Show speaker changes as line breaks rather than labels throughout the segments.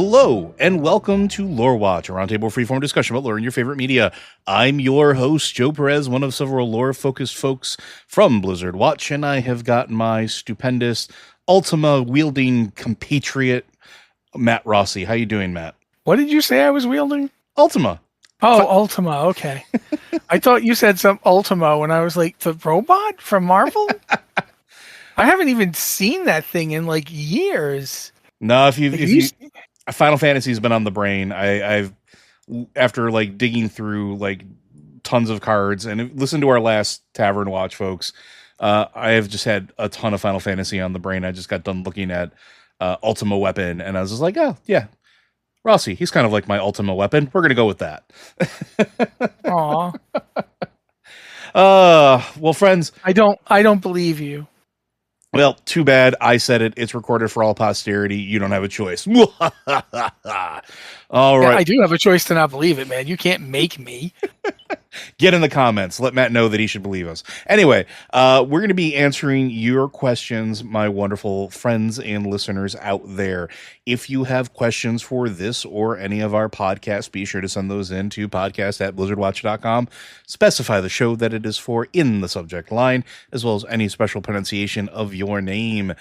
Hello, and welcome to Lore Watch, a roundtable freeform discussion about lore in your favorite media. I'm your host, Joe Perez, one of several lore-focused folks from Blizzard Watch, and I have got my stupendous Ultima-wielding compatriot, Matt Rossi. How you doing, Matt?
What did you say I was wielding?
Ultima.
Oh, Ultima, okay. I thought you said some Ultima when I was like, the robot from Marvel? I haven't even seen that thing in like years.
No, if you Final Fantasy's been on the brain. I've after like digging through like tons of cards and listen to our last Tavern Watch, folks. I have just had a ton of Final Fantasy on the brain. I just got done looking at Ultima Weapon, and I was just like, oh yeah, Rossi, he's kind of like my Ultima Weapon. We're gonna go with that.
Aw.
Well, friends,
I don't believe you.
Well, too bad. I said it. It's recorded for all posterity. You don't have a choice. All right.
Yeah, I do have a choice to not believe it, man. You can't make me.
Get in the comments. Let Matt know that he should believe us. Anyway, we're going to be answering your questions, my wonderful friends and listeners out there. If you have questions for this or any of our podcasts, be sure to send those in to podcast@blizzardwatch.com. Specify the show that it is for in the subject line, as well as any special pronunciation of your name.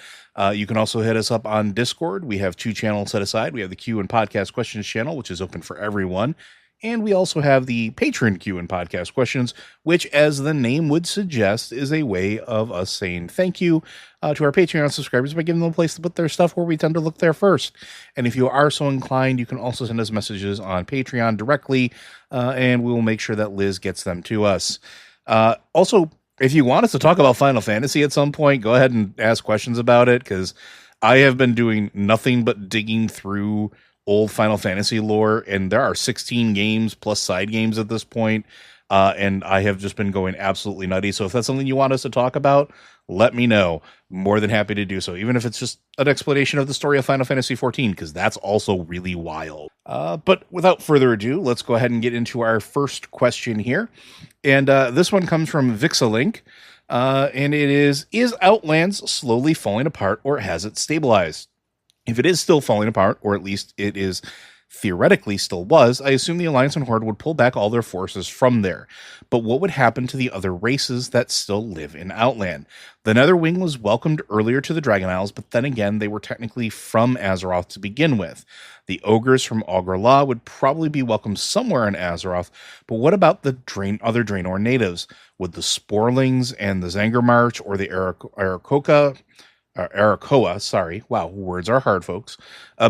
You can also hit us up on Discord. We have 2 channels set aside. We have the Q and Podcast Questions channel, which is open for everyone. And we also have the Patron Q and Podcast Questions, which, as the name would suggest, is a way of us saying thank you to our Patreon subscribers by giving them a place to put their stuff where we tend to look there first. And if you are so inclined, you can also send us messages on Patreon directly, and we will make sure that Liz gets them to us. Also, if you want us to talk about Final Fantasy at some point, go ahead and ask questions about it, because I have been doing nothing but digging through old Final Fantasy lore, and there are 16 games plus side games at this point, and I have just been going absolutely nutty. So if that's something you want us to talk about, let me know. More than happy to do so, even if it's just an explanation of the story of Final Fantasy XIV, because that's also really wild. But without further ado, let's go ahead and get into our first question here. And this one comes from Vixalink, and it is Outlands slowly falling apart, or has it stabilized? If it is still falling apart, or at least it is theoretically still was, I assume the Alliance and Horde would pull back all their forces from there. But what would happen to the other races that still live in Outland? The Netherwing was welcomed earlier to the Dragon Isles, but then again, they were technically from Azeroth to begin with. The ogres from Ogre-La would probably be welcomed somewhere in Azeroth, but what about the other Draenor natives? Would the Sporlings and the Zangarmarch or the Arakoa, sorry, wow, words are hard, folks,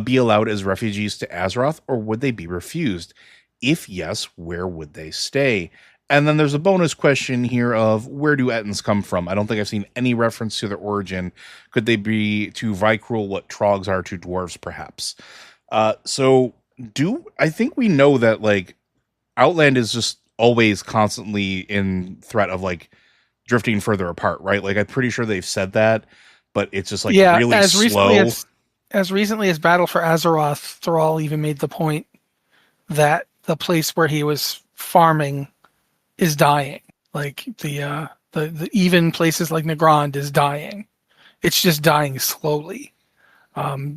be allowed as refugees to Azeroth, or would they be refused? If yes, where would they stay? And then there's a bonus question here of, where do Ettins come from? I don't think I've seen any reference to their origin. Could they be to Vrykul what Trogs are to dwarves, perhaps? So I think we know that, like, Outland is just always constantly in threat of, like, drifting further apart, right? Like, I'm pretty sure they've said that, but it's just like really slow.
As recently as Battle for Azeroth, Thrall even made the point that the place where he was farming is dying. Like the even places like Nagrand is dying. It's just dying slowly.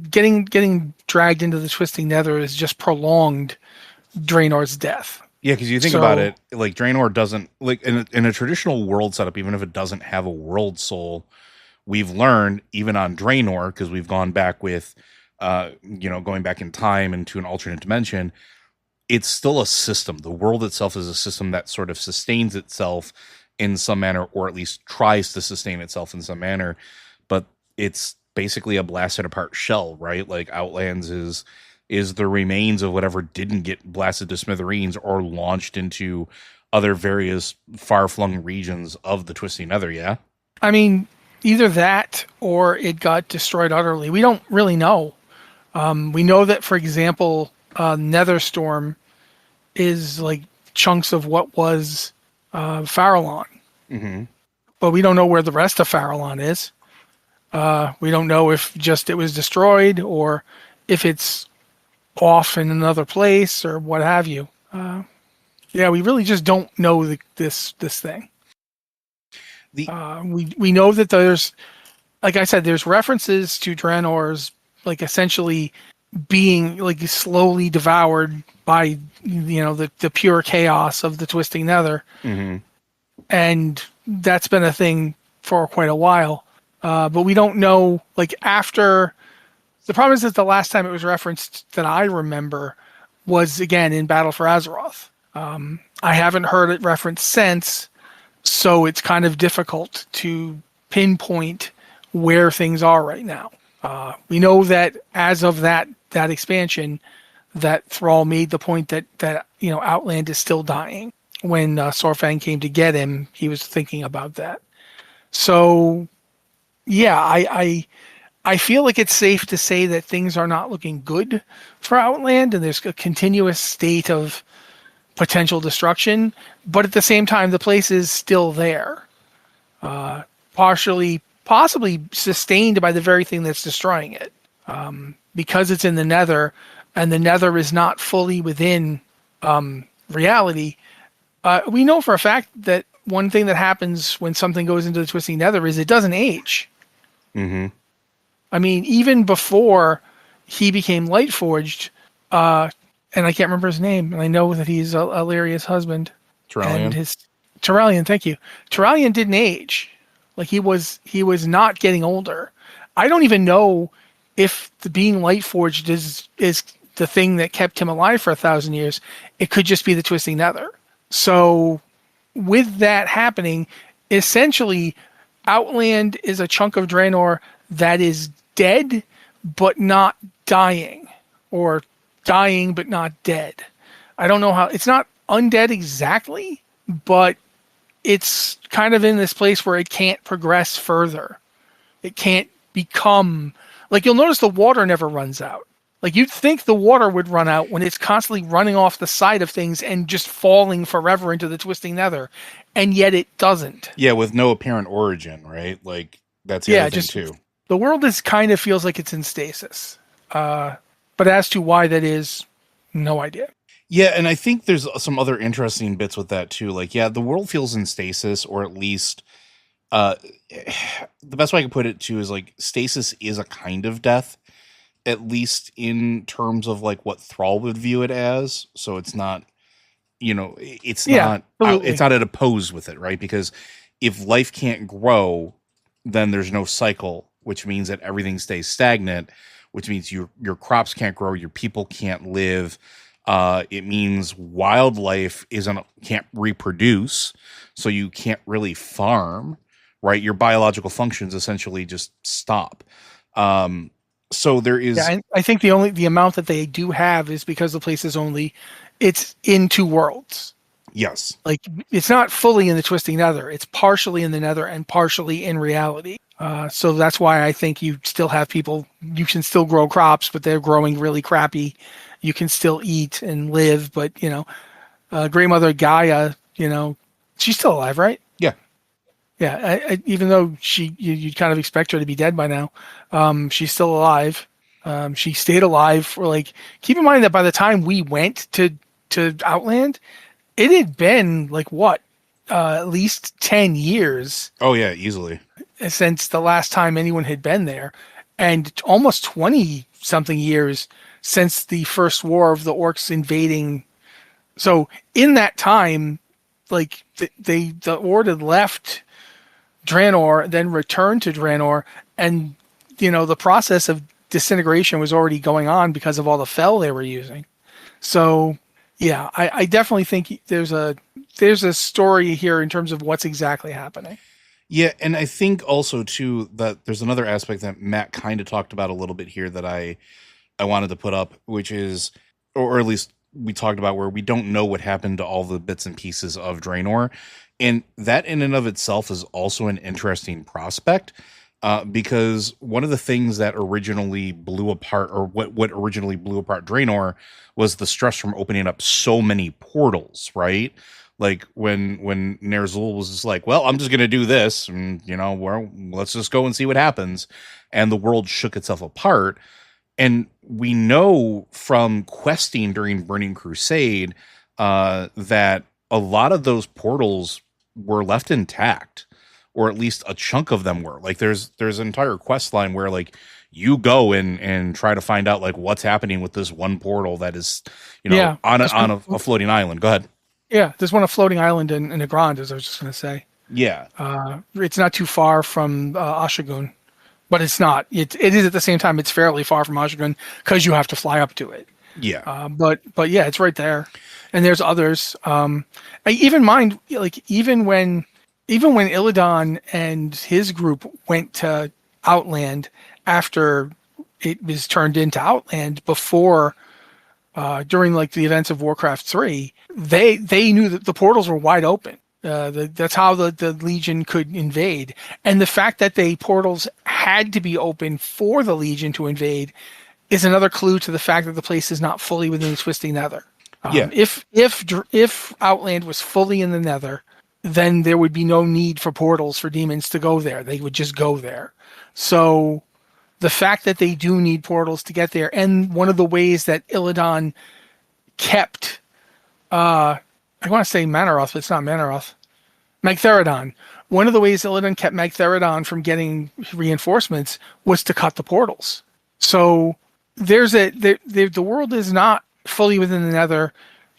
Getting dragged into the Twisting Nether is just prolonged Draenor's death.
Yeah, because you think about it, like Draenor doesn't, like in a traditional world setup, even if it doesn't have a world soul, we've learned, even on Draenor, because we've gone back with, going back in time into an alternate dimension, it's still a system. The world itself is a system that sort of sustains itself in some manner, or at least tries to sustain itself in some manner. But it's basically a blasted apart shell, right? Like Outlands is the remains of whatever didn't get blasted to smithereens or launched into other various far-flung regions of the Twisting Nether, yeah?
I mean, either that or it got destroyed utterly. We don't really know. We know that, for example, Netherstorm is like chunks of what was Farallon.
Mm-hmm.
But we don't know where the rest of Farallon is. We don't know if just it was destroyed or if it's off in another place or what have you. We really just don't know this thing. We know that there's, like I said, there's references to Draenor's, like, essentially being like slowly devoured by the pure chaos of the twisting nether,
Mm-hmm.
and that's been a thing for quite a while. But we don't know, like, after. The problem is that the last time it was referenced that I remember was, again, in Battle for Azeroth. I haven't heard it referenced since, so it's kind of difficult to pinpoint where things are right now. We know that as of that expansion, that Thrall made the point that Outland is still dying. When Sorfang came to get him, he was thinking about that. So, yeah, I feel like it's safe to say that things are not looking good for Outland, and there's a continuous state of potential destruction. But at the same time, the place is still there, partially, possibly sustained by the very thing that's destroying it, because it's in the Nether, and the Nether is not fully within reality. We know for a fact that one thing that happens when something goes into the twisting Nether is it doesn't age.
Mm-hmm.
I mean, even before he became Lightforged, and I can't remember his name, and I know that he's Illyria's husband.
Turallion.
And his Turallion, thank you. Turallion didn't age. Like, he was not getting older. I don't even know if the being Lightforged is the thing that kept him alive for 1,000 years. It could just be the twisting Nether. So, with that happening, essentially, Outland is a chunk of Draenor that is dead but not dying, or dying but not dead. I don't know how. It's not undead exactly, but it's kind of in this place where it can't progress further. It can't become, like, you'll notice the water never runs out. Like, you'd think the water would run out when it's constantly running off the side of things and just falling forever into the twisting Nether, and yet it doesn't.
Yeah, with no apparent origin, right? Like, that's the other thing too.
The world is kind of feels like it's in stasis. But as to why that is, no idea.
Yeah, and I think there's some other interesting bits with that too. Like, yeah, the world feels in stasis, or at least the best way I can put it too is, like, stasis is a kind of death, at least in terms of, like, what Thrall would view it as. So it's not, it's not at oppose with it, right? Because if life can't grow, then there's no cycle, which means that everything stays stagnant, which means your crops can't grow, your people can't live. It means wildlife can't reproduce, so you can't really farm, right? Your biological functions essentially just stop. So there is.
Yeah, I think the amount that they do have is because the place is it's in two worlds.
Yes.
Like, it's not fully in the twisting Nether. It's partially in the Nether and partially in reality. So that's why I think you still have people, you can still grow crops, but they're growing really crappy. You can still eat and live, but, Grey Mother Gaia, she's still alive, right?
Yeah.
Yeah. Even though you'd kind of expect her to be dead by now, she's still alive. She stayed alive for, keep in mind that by the time we went to Outland, it had been at least 10 years.
Oh yeah, easily.
Since the last time anyone had been there, and almost 20 something years since the first war of the orcs invading. So in that time, the Ord had left Draenor, then returned to Draenor, and the process of disintegration was already going on because of all the fel they were using. So yeah, I definitely think there's a story here in terms of what's exactly happening.
Yeah, and I think also too that there's another aspect that Matt kind of talked about a little bit here that I wanted to put up, which is, or at least we talked about, where we don't know what happened to all the bits and pieces of Draenor, and that in and of itself is also an interesting prospect, because one of the things that originally blew apart, or what originally blew apart Draenor, was the stress from opening up so many portals, right? Like when Ner'zhul was just like, well, I'm just going to do this, and, let's just go and see what happens. And the world shook itself apart. And we know from questing during Burning Crusade that a lot of those portals were left intact, or at least a chunk of them were. Like, there's an entire quest line where, you go and try to find out like what's happening with this one portal that is,
Yeah.
on a floating island. Go ahead.
Yeah, there's one a floating island in Negrand, as I was just going to say.
Yeah.
It's not too far from Ashigun, but it's not. It is at the same time. It's fairly far from Ashigun because you have to fly up to it.
Yeah.
But yeah, it's right there, and there's others. I even mind like even when Illidan and his group went to Outland after it was turned into Outland before. During like the events of Warcraft 3, they knew that the portals were wide open. That's how the Legion could invade. And the fact that the portals had to be open for the Legion to invade is another clue to the fact that the place is not fully within the Twisting Nether.
Yeah.
If Outland was fully in the Nether, then there would be no need for portals for demons to go there. They would just go there. So the fact that they do need portals to get there, and one of the ways that Illidan kept, I want to say Manaroth, but it's not Manaroth, Magtheridon. One of the ways Illidan kept Magtheridon from getting reinforcements was to cut the portals. So the world is not fully within the Nether,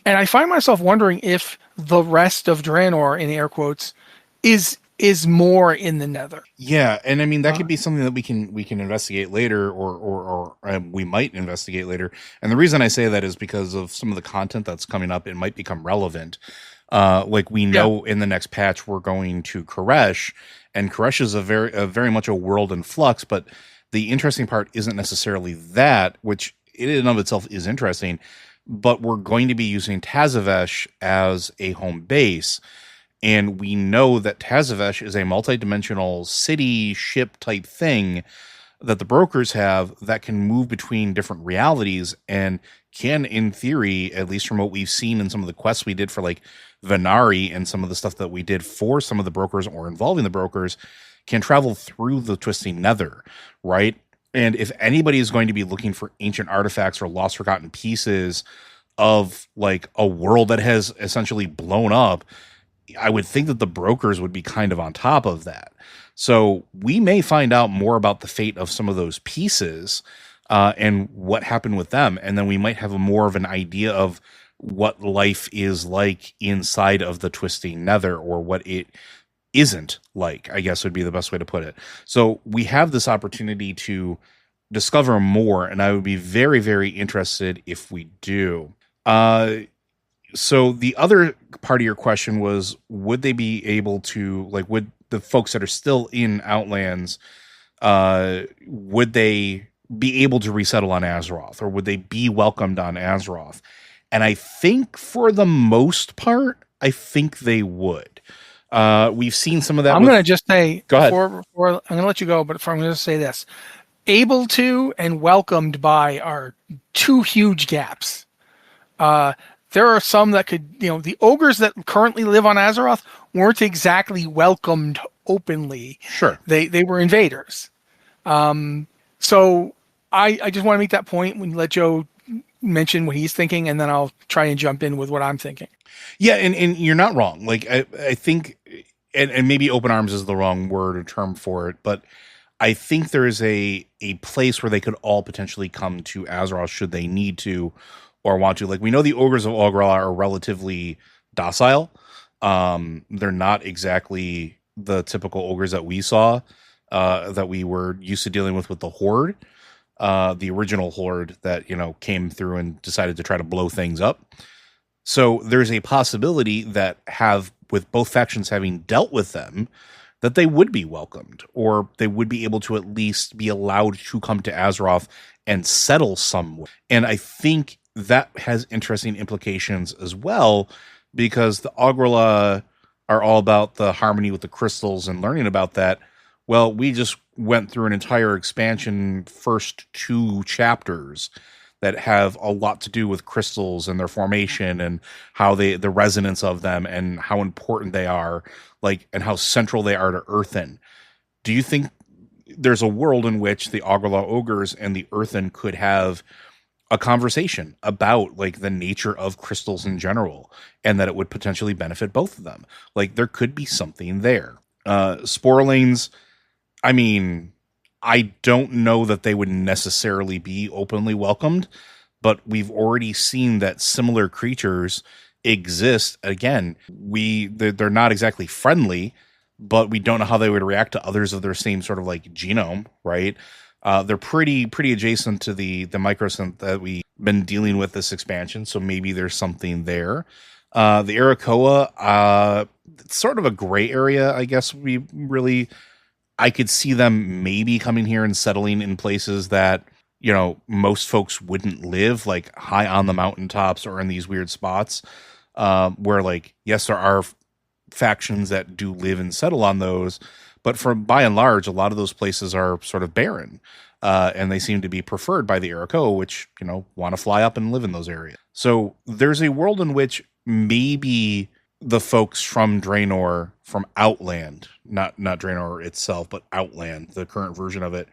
and I find myself wondering if the rest of Draenor, in air quotes, is more in the Nether.
Yeah, and I mean that could be something that we can investigate later, or we might investigate later. And the reason I say that is because of some of the content that's coming up. It might become relevant. Like we know in the next patch we're going to Koresh, and Koresh is a very much a world in flux. But the interesting part isn't necessarily that, which in and of itself is interesting. But we're going to be using Tazavesh as a home base. And we know that Tazavesh is a multi-dimensional city ship type thing that the brokers have that can move between different realities and can, in theory, at least from what we've seen in some of the quests we did for like Venari and some of the stuff that we did for some of the brokers or involving the brokers, can travel through the Twisting Nether, right? And if anybody is going to be looking for ancient artifacts or lost forgotten pieces of like a world that has essentially blown up, I would think that the brokers would be kind of on top of that. So we may find out more about the fate of some of those pieces and what happened with them. And then we might have more of an idea of what life is like inside of the Twisting Nether, or what it isn't like, I guess would be the best way to put it. So we have this opportunity to discover more, and I would be very, very interested if we do. So the other part of your question was, would they be able to, like, would the folks that are still in Outlands, would they be able to resettle on Azeroth, or would they be welcomed on Azeroth? And I think for the most part, I think they would. We've seen some of that.
I'm going to just say,
go ahead.
Before, I'm going to let you go, but I'm going to say this. Able to and welcomed by are two huge gaps. There are some that could, the ogres that currently live on Azeroth weren't exactly welcomed openly.
Sure.
They were invaders. So I just want to make that point when you let Joe mention what he's thinking, and then I'll try and jump in with what I'm thinking.
Yeah, and you're not wrong. Like I think, and maybe open arms is the wrong word or term for it, but I think there is a place where they could all potentially come to Azeroth should they need to or want to. Like, we know the ogres of Ogre are relatively docile. They're not exactly the typical ogres that we saw, that we were used to dealing with the Horde, the original Horde that, came through and decided to try to blow things up. So there's a possibility that with both factions having dealt with them, that they would be welcomed, or they would be able to at least be allowed to come to Azeroth and settle somewhere. And I think that has interesting implications as well, because the Agrala are all about the harmony with the crystals and learning about that. Well, we just went through an entire expansion, first 2 chapters that have a lot to do with crystals and their formation and how the resonance of them and how important they are, like, and how central they are to Earthen. Do you think there's a world in which the Agrala ogres and the Earthen could have a conversation about, like, the nature of crystals in general, and that it would potentially benefit both of them? Like, there could be something there. Sporelings, I mean, I don't know that they would necessarily be openly welcomed, but we've already seen that similar creatures exist. Again, they're not exactly friendly, but we don't know how they would react to others of their same sort of like genome, right? They're pretty adjacent to the microsynth that we've been dealing with this expansion, so maybe there's something there. The Arakoa, it's sort of a gray area, I guess. I could see them maybe coming here and settling in places that, you know, most folks wouldn't live, like high on the mountaintops or in these weird spots, where, like, yes, there are factions that do live and settle on those, but by and large, a lot of those places are sort of barren, and they seem to be preferred by the Arakoa, which, you know, want to fly up and live in those areas. So there's a world in which maybe the folks from Draenor, from Outland, not Draenor itself, but Outland, the current version of it,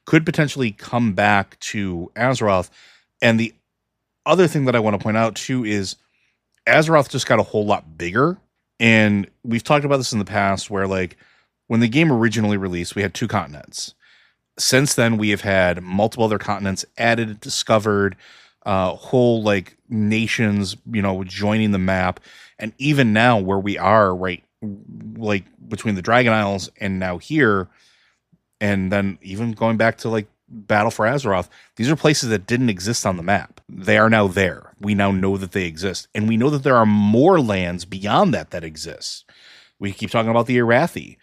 could potentially come back to Azeroth. And the other thing that I want to point out too is Azeroth just got a whole lot bigger. And we've talked about this in the past where, like, when the game originally released, we had 2 continents. Since then, we have had multiple other continents added, discovered, whole, like, nations, you know, joining the map. And even now where we are, right, like between the Dragon Isles and now here, and then even going back to like Battle for Azeroth, these are places that didn't exist on the map. They are now there. We now know that they exist. And we know that there are more lands beyond that exist. We keep talking about the Arathi.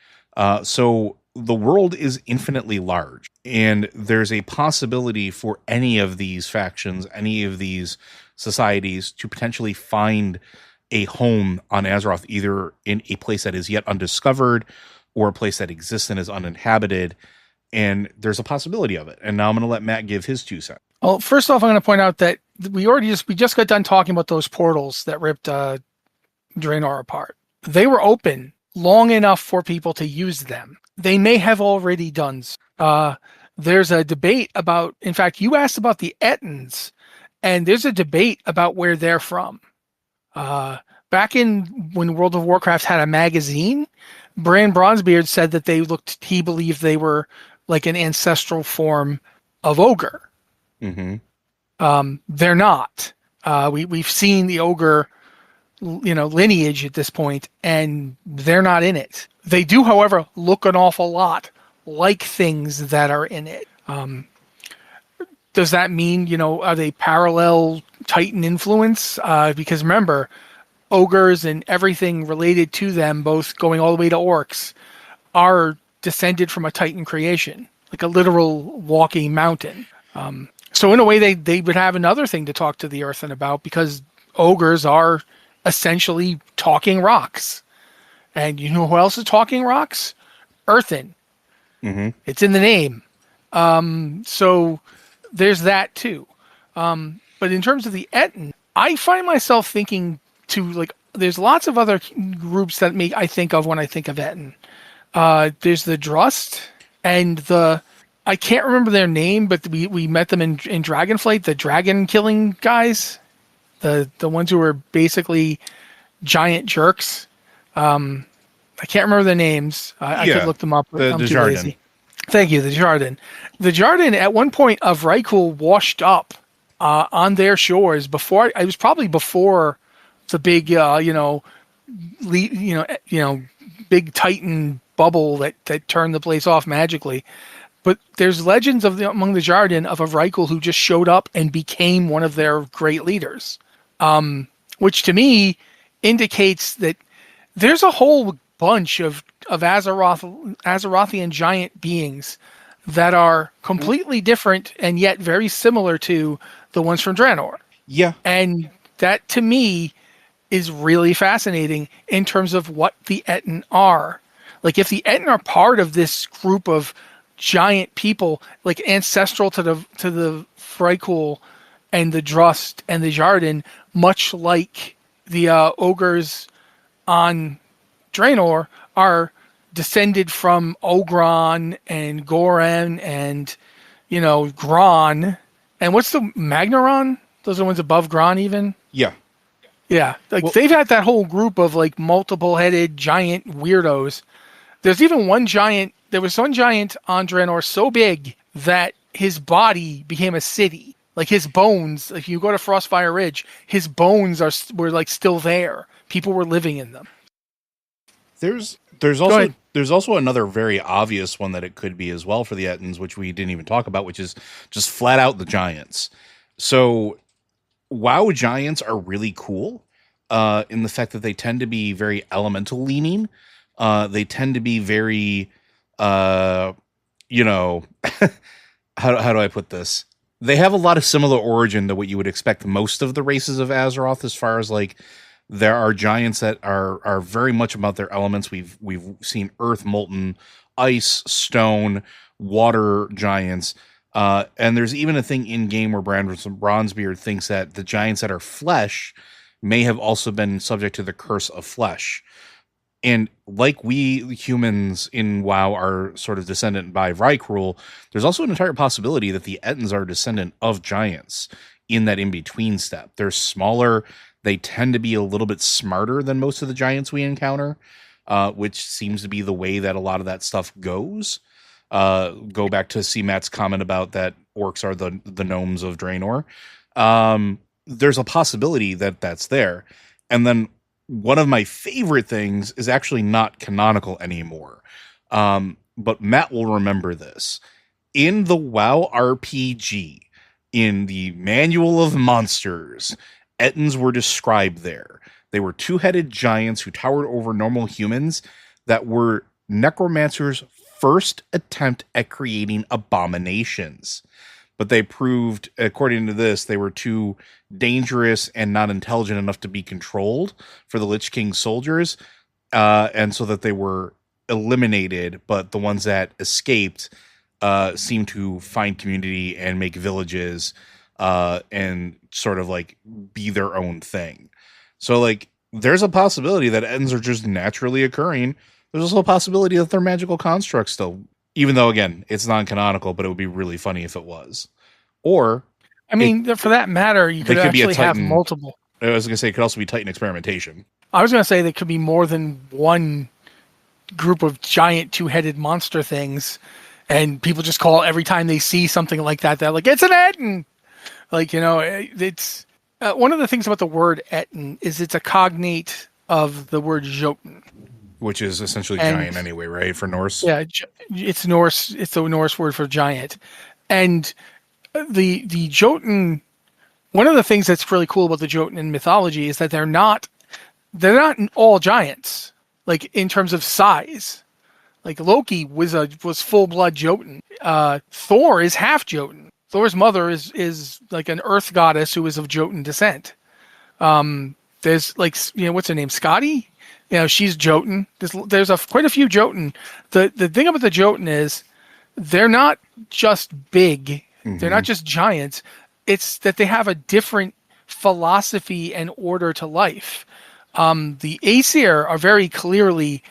So the world is infinitely large. And there's a possibility for any of these factions, any of these societies to potentially find a home on Azeroth, either in a place that is yet undiscovered or a place that exists and is uninhabited. And there's a possibility of it. And now I'm going to let Matt give his 2 cents.
Well, first off, I'm going to point out that we just got done talking about those portals that ripped Draenor apart. They were open long enough for people to use them. They may have already done. There's a debate about, in fact, you asked about the Etins, and there's a debate about where they're from. Back when World of Warcraft had a magazine, Bran Bronzebeard said that he believed they were like an ancestral form of ogre. Mm-hmm. They're not. We've seen the ogre, you know, lineage at this point, and they're not in it. They do, however, look an awful lot like things that are in it. Does that mean, you know, are they parallel Titan influence? Because remember, ogres and everything related to them, both going all the way to orcs, are descended from a Titan creation, like a literal walking mountain. So in a way, they would have another thing to talk to the Earthen about, because ogres are essentially talking rocks. And you know who else is talking rocks? Earthen. Mm-hmm. It's in the name. So there's that too. But in terms of the Etin, I find myself thinking there's lots of other groups that I think of when I think of Etin. There's the Drust and I can't remember their name, but we met them in Dragonflight, the dragon killing guys, the ones who were basically giant jerks. I can't remember their names. I could look them up.
I'm too lazy.
Thank you, the Jardin. The Jardin at one point of Rykul washed up on their shores before. It was probably before the big, big Titan bubble that turned the place off magically. But there's legends among the Jardin of a Rykul who just showed up and became one of their great leaders, which to me indicates that there's a whole bunch of Azerothian giant beings that are completely different and yet very similar to the ones from Draenor.
Yeah.
And that, to me, is really fascinating in terms of what the Etin are. Like, if the Etin are part of this group of giant people, like ancestral to the Frykul and the Drust and the Jardin, much like the ogres on Draenor are descended from Ogron and Goran and, Gron. And what's the Magnaron? Those are the ones above Gron even?
Yeah.
Yeah. They've had that whole group of like multiple headed giant weirdos There's even one giant. There was one giant on Draenor so big that his body became a city. Like his bones, if you go to Frostfire Ridge, his bones were like still there. People were living in them.
There's
Go ahead.
also another very obvious one that it could be as well for the Ettins, which we didn't even talk about, which is just flat out the giants. So WoW giants are really cool in the fact that they tend to be very elemental leaning. They tend to be very, you know, how do I put this? They have a lot of similar origin to what you would expect most of the races of Azeroth, as far as like there are giants that are very much about their elements. We've seen earth, molten, ice, stone, water giants. And there's even a thing in game where Bronzebeard thinks that the giants that are flesh may have also been subject to the curse of flesh. And like we humans in WoW are sort of descendant by Vrykruel, there's also an entire possibility that the Ettins are descendant of giants in that in-between step. They're smaller. They tend to be a little bit smarter than most of the giants we encounter, which seems to be the way that a lot of that stuff goes. Go back to C-Matt's comment about that orcs are the gnomes of Draenor. There's a possibility that that's there. And then one of my favorite things is actually not canonical anymore. But Matt will remember this. In the WoW RPG, in the Manual of Monsters, Ettins were described there. They were two-headed giants who towered over normal humans that were necromancers' first attempt at creating abominations. But they proved, according to this, they were too dangerous and not intelligent enough to be controlled for the Lich King soldiers, and so that they were eliminated. But the ones that escaped seemed to find community and make villages and sort of like be their own thing. So like there's a possibility that ends are just naturally occurring. There's also a possibility that they're magical constructs still, even though again it's non-canonical, but it would be really funny if it was. Or
I mean, for that matter, you could actually have multiple.
I was going to say it could also be Titan experimentation.
I was going to say there could be more than one group of giant two-headed monster things, and people just call every time they see something like that, they're like, it's an Etin! Like, you know, it's... one of the things about the word Etin is it's a cognate of the word Jotun.
Which is essentially giant anyway, right? For Norse?
Yeah, it's Norse. It's the Norse word for giant. And the Jotun... One of the things that's really cool about the Jotun mythology is that they're not all giants, like in terms of size. Like Loki was full blood Jotun. Thor is half Jotun. Thor's mother is like an earth goddess who is of Jotun descent. There's like, you know, what's her name? Scotty? You know, she's Jotun. There's quite a few Jotun. The thing about the Jotun is they're not just big. Mm-hmm. They're not just giants. It's that they have a different philosophy and order to life. The Aesir are very clearly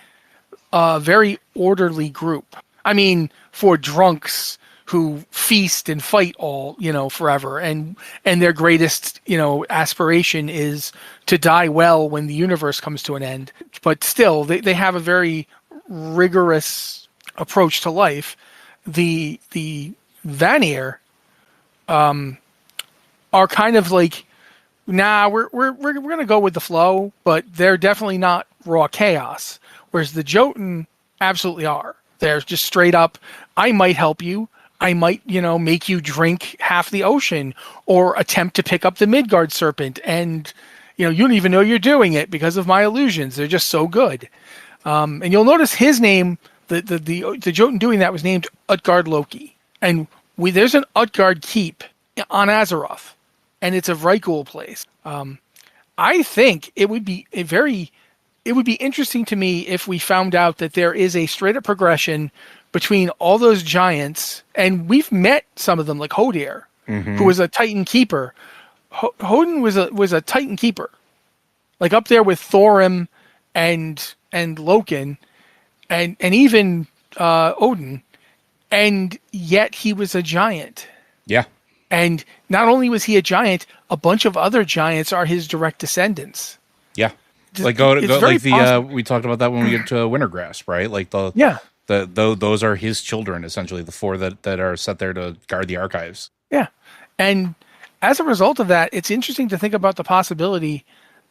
a very orderly group. I mean, for drunks who feast and fight all, you know, forever, and their greatest, you know, aspiration is to die well when the universe comes to an end. But still, they have a very rigorous approach to life. The Vanir are kind of like, nah, we're gonna go with the flow, but they're definitely not raw chaos. Whereas the Jotun absolutely are. They're just straight up, I might help you. I might, you know, make you drink half the ocean or attempt to pick up the Midgard serpent. And, you know, you don't even know you're doing it because of my illusions. They're just so good. And you'll notice his name, the Jotun doing that was named Utgard Loki. And there's an Utgard keep on Azeroth, and it's a Vrykul place. I think it would be interesting to me if we found out that there is a straight up progression between all those giants, and we've met some of them, like Hodir, mm-hmm. who was a Titan keeper. Hodin was a Titan keeper, like up there with Thorim and Loken, and even Odin, and yet he was a giant.
Yeah.
And not only was he a giant, a bunch of other giants are his direct descendants.
Yeah. Like
It's very possible.
we talked about that when we get to Wintergrasp, right? Like
Yeah,
those are his children, essentially, the four that are set there to guard the archives.
yeah. And as a result of that, it's interesting to think about the possibility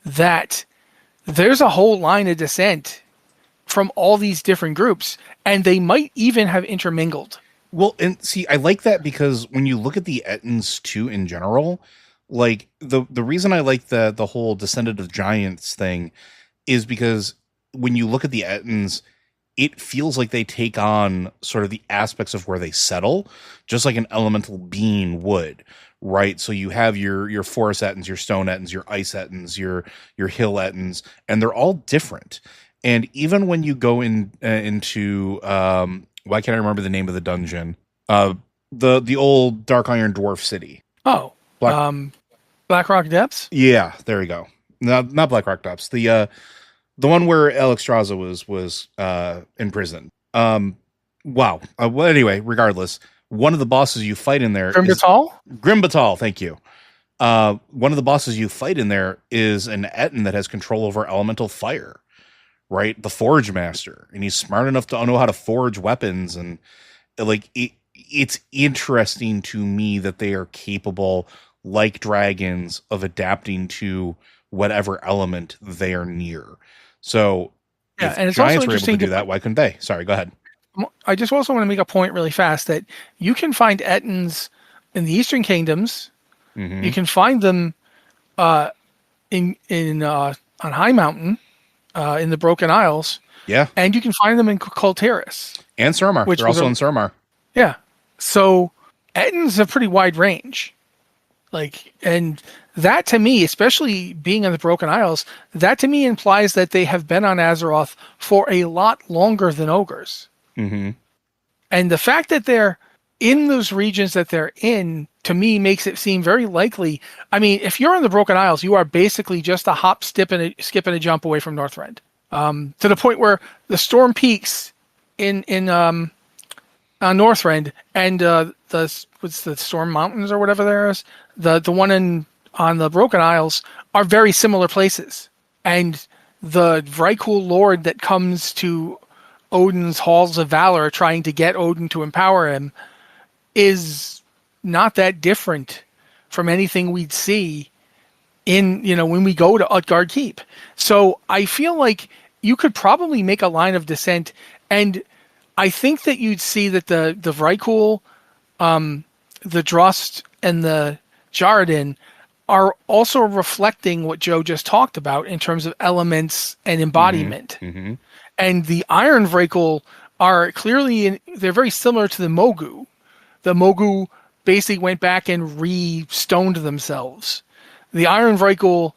that there's a whole line of descent from all these different groups, and they might even have intermingled.
Well, and see, I like that because when you look at the Ettins too in general, like the reason I like the whole Descendant of Giants thing is because when you look at the Ettins, it feels like they take on sort of the aspects of where they settle, just like an elemental being would, right? So you have your forest Ettins, your stone Ettins, your ice Ettins, your hill Ettins, and they're all different. And even when you go into why can't I remember the name of the dungeon? The old Dark Iron Dwarf city.
Oh, Blackrock Depths?
Yeah, there we go. Not Blackrock Depths. The one where Alexstrasza was imprisoned. Wow. Well, anyway, regardless, one of the bosses you fight in there Grimbatal, thank you. One of the bosses you fight in there is an Etin that has control over elemental fire, right? The Forge Master, and he's smart enough to know how to forge weapons, and like it's interesting to me that they are capable, like dragons, of adapting to whatever element they are near. So,
yeah,
if
and it's
giants
also
were able to
interesting
do that, why couldn't they? Sorry, go ahead.
I just also want to make a point really fast that you can find Ettins in the Eastern Kingdoms.
Mm-hmm.
You can find them in on High Mountain in the Broken Isles.
Yeah,
and you can find them in Kultiris
and Suramar. They're also in Suramar.
Yeah, so Ettins a pretty wide range, and that to me, especially being in the Broken Isles, that to me implies that they have been on Azeroth for a lot longer than ogres.
Mm-hmm.
And the fact that they're in those regions that they're in, to me, makes it seem very likely. I mean, if you're in the Broken Isles, you are basically just a hop, skip, and a jump away from Northrend. To the point where the storm peaks in Northrend and what's the Storm Mountains or whatever there is, the one on the Broken Isles are very similar places. And the Vrykul Lord that comes to Odin's Halls of Valor trying to get Odin to empower him is not that different from anything we'd see in, when we go to Utgard Keep. So I feel like you could probably make a line of descent, and I think that you'd see that the Vrykul, the Drust, and the Jaredin are also reflecting what Joe just talked about in terms of elements and embodiment.
Mm-hmm.
And the Iron Vrykul are clearly, they're very similar to the Mogu. The Mogu basically went back and re-stoned themselves. The Iron Vrykul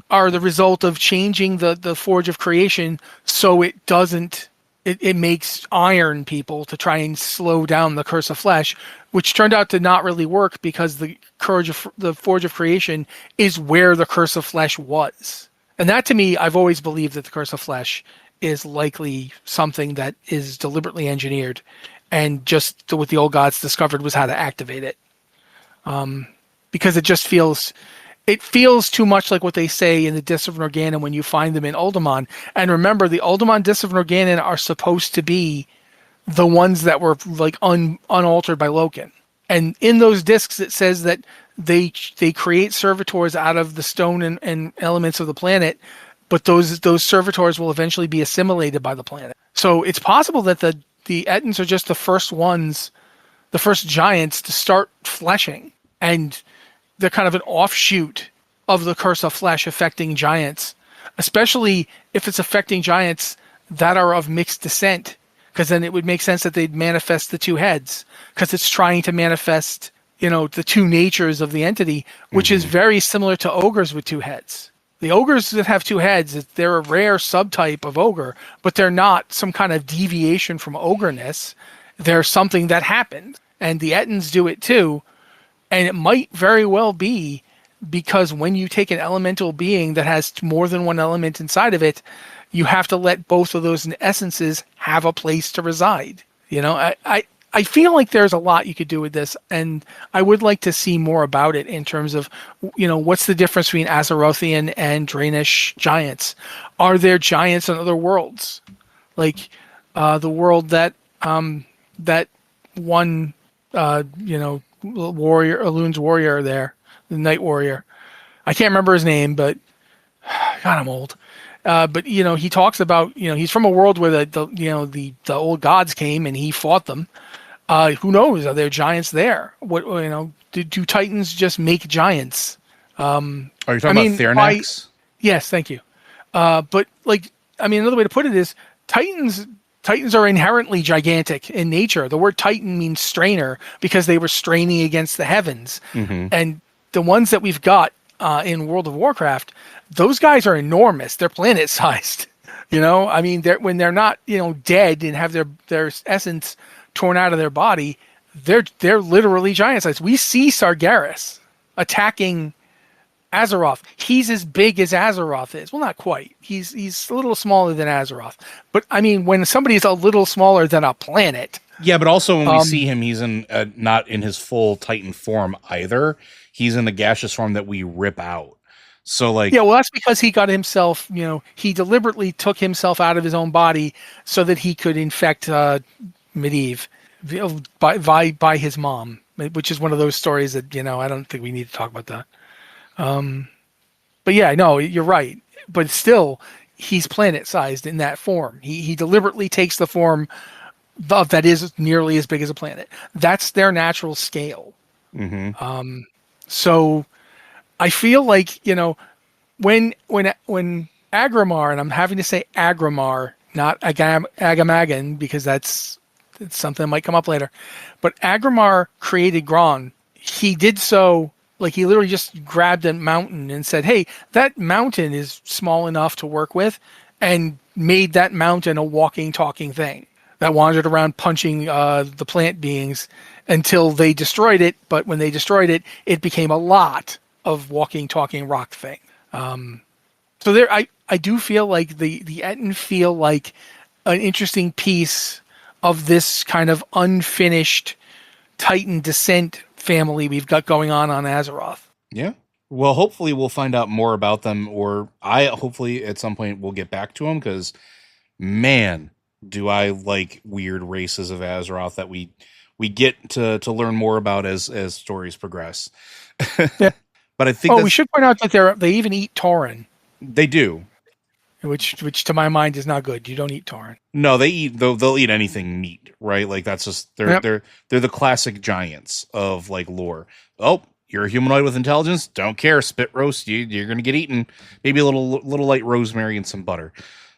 are the result of changing the Forge of Creation so it doesn't, it makes iron people to try and slow down the Curse of Flesh, which turned out to not really work because the Forge of Creation is where the Curse of Flesh was. And that, to me, I've always believed that the Curse of Flesh is likely something that is deliberately engineered, and just what the old gods discovered was how to activate it. Because it just feels too much like what they say in the Discs of Norgannon when you find them in Uldaman. And remember, the Uldaman Discs of Norgannon are supposed to be the ones that were unaltered by Loken. And in those discs, it says that they create servitors out of the stone and elements of the planet, but those servitors will eventually be assimilated by the planet. So it's possible that the Ettins are just the first ones, the first giants to start fleshing, and they're kind of an offshoot of the Curse of Flesh affecting giants, especially if it's affecting giants that are of mixed descent, because then it would make sense that they'd manifest the two heads, because it's trying to manifest, the two natures of the entity, which is very similar to ogres with two heads. The ogres that have two heads, they're a rare subtype of ogre, but they're not some kind of deviation from ogreness. They're something that happened, and the Ettins do it too. And it might very well be because when you take an elemental being that has more than one element inside of it, you have to let both of those essences have a place to reside. I feel like there's a lot you could do with this, and I would like to see more about it in terms of, what's the difference between Azerothian and Draenish giants? Are there giants in other worlds, like the world that that one warrior, Elun's warrior there, the Night Warrior? I can't remember his name, but God, I'm old. But he talks about he's from a world where the old gods came and he fought them. Who knows? Are there giants there? What do Titans just make giants?
Are you talking about Thernax?
Yes, thank you. But another way to put it is Titans. Titans are inherently gigantic in nature. The word Titan means strainer because they were straining against the heavens. Mm-hmm. And the ones that we've got in World of Warcraft, those guys are enormous. They're planet-sized. When they're not dead and have their essence torn out of their body, they're literally giant sized. We see Sargeras attacking Azeroth. He's as big as Azeroth is. Well, not quite. He's a little smaller than Azeroth. But when somebody's a little smaller than a planet.
Yeah, but also when we see him, he's in not in his full Titan form either. He's in the gaseous form that we rip out. So
that's because he got himself, he deliberately took himself out of his own body so that he could infect Medivh by his mom, which is one of those stories that I don't think we need to talk about that. But yeah, no, you're right. But still, he's planet-sized in that form. He deliberately takes the form that is nearly as big as a planet. That's their natural scale. Mm-hmm. So I feel like when Agramar, and I'm having to say Agramar, not Agamagan, because it's something that might come up later. But Agramar created Gron. He did so, he literally just grabbed a mountain and said, hey, that mountain is small enough to work with, and made that mountain a walking, talking thing that wandered around punching the plant beings until they destroyed it. But when they destroyed it, it became a lot of walking, talking rock thing. So there, I do feel like the Etin feel like an interesting piece of this kind of unfinished Titan descent family we've got going on Azeroth.
Yeah. Well, hopefully we'll find out more about them, or hopefully at some point we'll get back to them, because man, do I like weird races of Azeroth that we get to learn more about as stories progress.
Yeah.
But I think
we should point out that they even eat Tauren.
They do.
Which to my mind is not good. You don't eat Tauren.
No, they'll eat anything meat, right? That's just they're the classic giants of lore. Oh, you're a humanoid with intelligence, don't care, spit roast, you're gonna get eaten. Maybe a little light rosemary and some butter.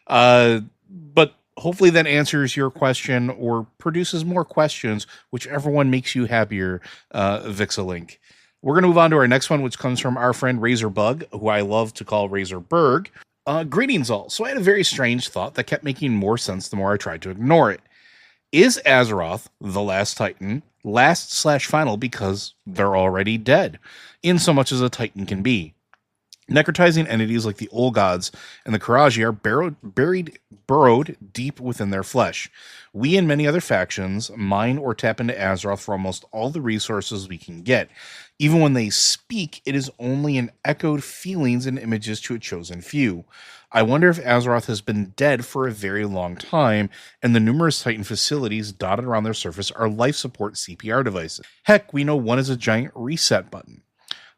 But hopefully that answers your question or produces more questions, whichever one makes you happier, Vixalink. We're going to move on to our next one, which comes from our friend Razorbug, who I love to call Razorberg. Greetings all. So I had a very strange thought that kept making more sense the more I tried to ignore it. Is Azeroth the last Titan last/final because they're already dead, in so much as a Titan can be? Necrotizing entities like the Old Gods and the Karaji are burrowed deep within their flesh. We and many other factions mine or tap into Azeroth for almost all the resources we can get. Even when they speak, it is only in echoed feelings and images to a chosen few. I wonder if Azeroth has been dead for a very long time, and the numerous Titan facilities dotted around their surface are life support CPR devices. Heck, we know one is a giant reset button.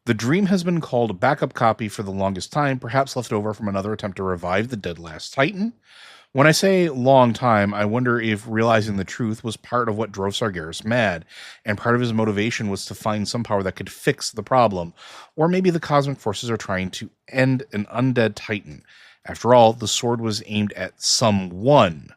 The dream has been called a backup copy for the longest time, perhaps left over from another attempt to revive the dead last Titan. When I say long time, I wonder if realizing the truth was part of what drove Sargeras mad, and part of his motivation was to find some power that could fix the problem. Or maybe the cosmic forces are trying to end an undead Titan. After all, the sword was aimed at someone.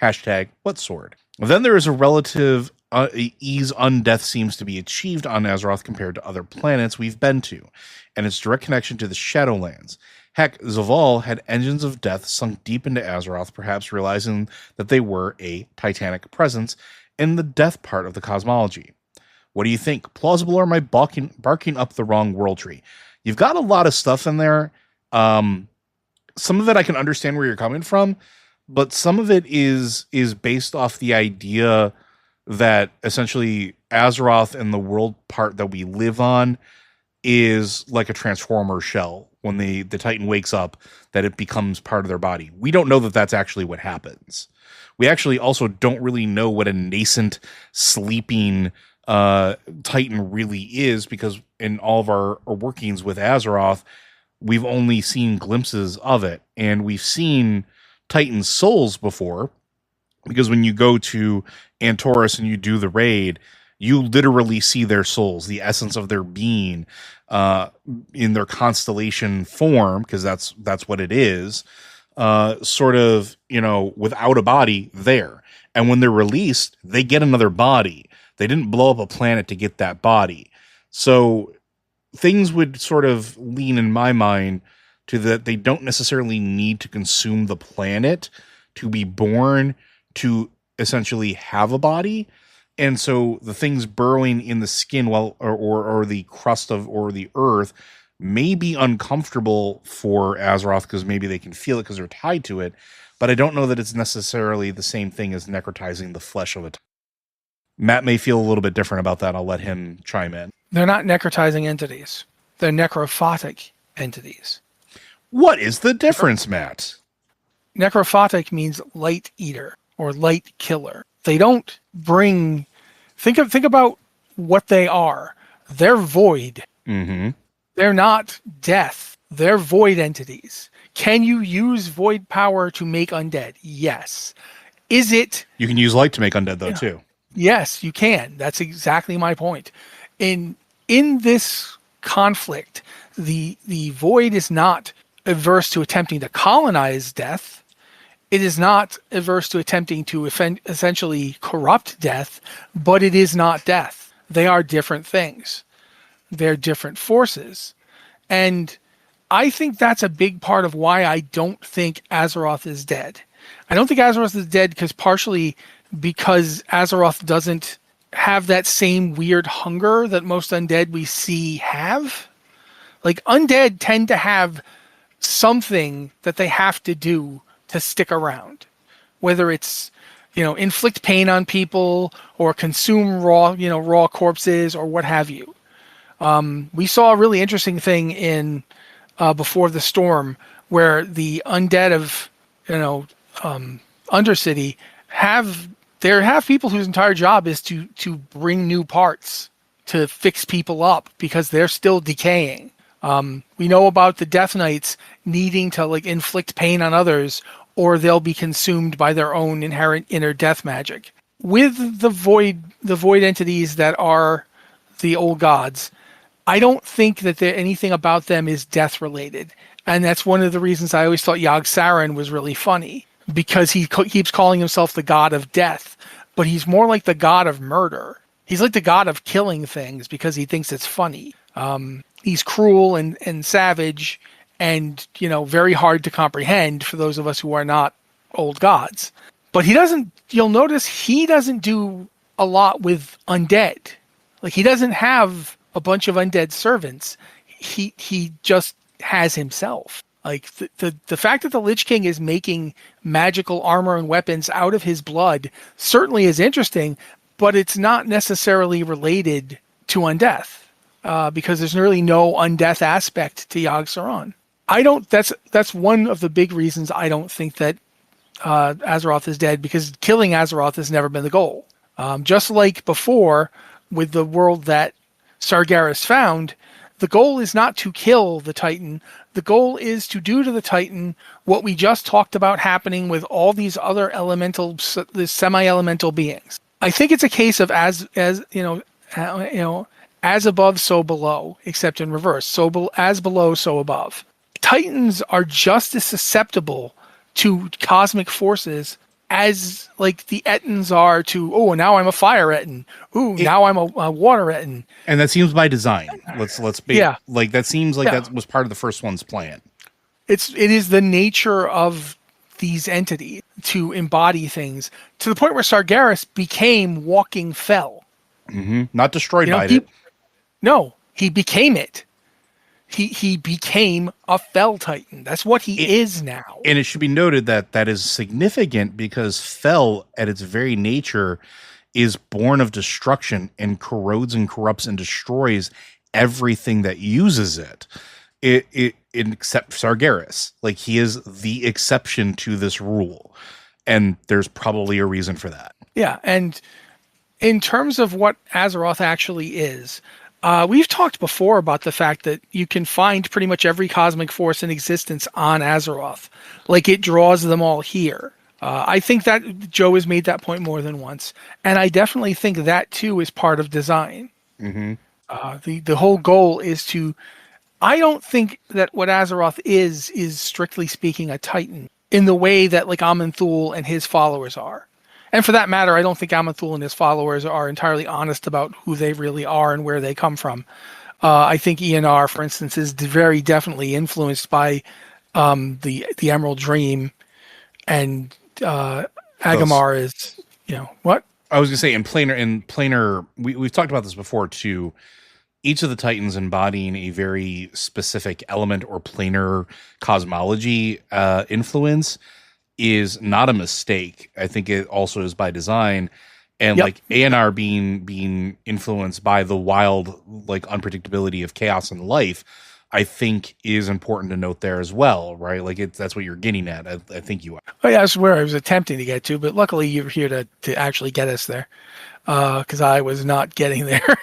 Hashtag, what sword? Then there is a relative ease undeath seems to be achieved on Azeroth compared to other planets we've been to, and its direct connection to the Shadowlands. Heck, Zaval had engines of death sunk deep into Azeroth, perhaps realizing that they were a titanic presence in the death part of the cosmology. What do you think? Plausible, or am I barking up the wrong world tree? You've got a lot of stuff in there. Some of it I can understand where you're coming from, but some of it is based off the idea that essentially Azeroth and the world part that we live on is like a transformer shell. When the Titan wakes up, that it becomes part of their body. We don't know that that's actually what happens. We actually also don't really know what a nascent sleeping Titan really is, because in all of our workings with Azeroth, we've only seen glimpses of it, and we've seen Titan souls before, because when you go to Antorus and you do the raid, you literally see their souls, the essence of their being, in their constellation form, because that's what it is, sort of, without a body there. And when they're released, they get another body. They didn't blow up a planet to get that body. So things would sort of lean, in my mind, to that they don't necessarily need to consume the planet to be born to essentially have a body. And so the things burrowing in the skin, or the crust of, or the earth, may be uncomfortable for Azeroth, because maybe they can feel it because they're tied to it. But I don't know that it's necessarily the same thing as necrotizing the flesh of a Titan. Matt may feel a little bit different about that. I'll let him chime in.
They're not necrotizing entities. They're necrophotic entities.
What is the difference, Matt?
Necrophotic means light eater or light killer. They don't bring... Think about what they are. They're void.
Mm-hmm.
They're not death. They're void entities. Can you use void power to make undead? Yes. Is it...
You can use light to make undead, though, too.
Yes, you can. That's exactly my point. In this conflict, the void is not averse to attempting to colonize death. It is not averse to attempting to essentially corrupt death, but it is not death. They are different things. They're different forces. And I think that's a big part of why I don't think Azeroth is dead. I don't think Azeroth is dead partially because Azeroth doesn't have that same weird hunger that most undead we see have. Like, undead tend to have something that they have to do to stick around, whether it's, inflict pain on people or consume raw corpses or what have you. We saw a really interesting thing in Before the Storm, where the undead of Undercity have people whose entire job is to bring new parts to fix people up because they're still decaying. We know about the Death Knights needing to inflict pain on others, or they'll be consumed by their own inherent inner death magic. With the void entities that are the old gods, I don't think that anything about them is death related. And that's one of the reasons I always thought Yogg-Saron was really funny, because he keeps calling himself the god of death, but he's more like the god of murder. He's like the god of killing things because he thinks it's funny. He's cruel and savage and, very hard to comprehend for those of us who are not old gods. But you'll notice he doesn't do a lot with undead. Like, he doesn't have a bunch of undead servants. He just has himself. Like, the fact that the Lich King is making magical armor and weapons out of his blood certainly is interesting, but it's not necessarily related to undeath, because there's really no undeath aspect to Yogg-Saron. That's one of the big reasons I don't think that Azeroth is dead, because killing Azeroth has never been the goal. Just like before with the world that Sargeras found, the goal is not to kill the Titan. The goal is to do to the Titan what we just talked about happening with all these other the semi-elemental beings. I think it's a case of as above, so below, except in reverse. So as below, so above. Titans are just as susceptible to cosmic forces as the Etins are to, now I'm a fire Etin. Now I'm a water Etin.
And that seems by design. Let's be,
yeah.
That seems like that was part of the first one's plan.
It is the nature of these entities to embody things, to the point where Sargeras became walking fel.
Mm-hmm. Not destroyed by it.
No, he became it. He became a Fel Titan. That's what he is now.
And it should be noted that is significant, because Fel, at its very nature, is born of destruction and corrodes and corrupts and destroys everything that uses it. It except Sargeras. Like, he is the exception to this rule. And there's probably a reason for that.
Yeah, and in terms of what Azeroth actually is, we've talked before about the fact that you can find pretty much every cosmic force in existence on Azeroth. Like, it draws them all here. I think that Joe has made that point more than once. And I definitely think that, too, is part of design.
Mm-hmm.
The whole goal is to... I don't think that what Azeroth is strictly speaking a Titan in the way that, like, Aman'Thul and his followers are. And for that matter, I don't think Aman'Thul and his followers are entirely honest about who they really are and where they come from. I think ENR, for instance, is very definitely influenced by the Emerald Dream, and Agamar is, what?
I was going to say in planar, we've talked about this before too. Each of the Titans embodying a very specific element or planar cosmology influence is not a mistake. I think it also is by design. And like ANR being influenced by the wild, like, unpredictability of chaos and life, I think is important to note there as well, right? Like, that's what you're getting at. I think you are.
Oh yeah, that's where I was attempting to get to, but luckily you're here to actually get us there, because I was not getting there.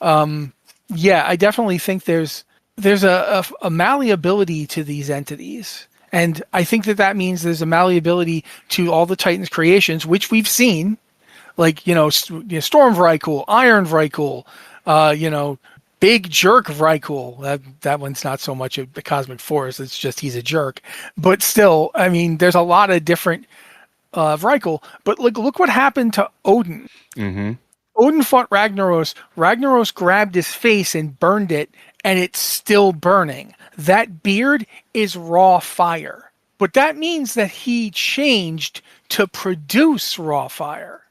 Yeah, I definitely think there's a malleability to these entities. And I think that means there's a malleability to all the Titans creations, which we've seen, like, Storm Vrykul, Iron Vrykul, Big Jerk Vrykul. That one's not so much a cosmic force. It's just he's a jerk. But still, I mean, there's a lot of different Vrykul. But look what happened to Odin.
Mm-hmm.
Odin fought Ragnaros. Ragnaros grabbed his face and burned it, and it's still burning. That beard is raw fire. But that means that he changed to produce raw fire.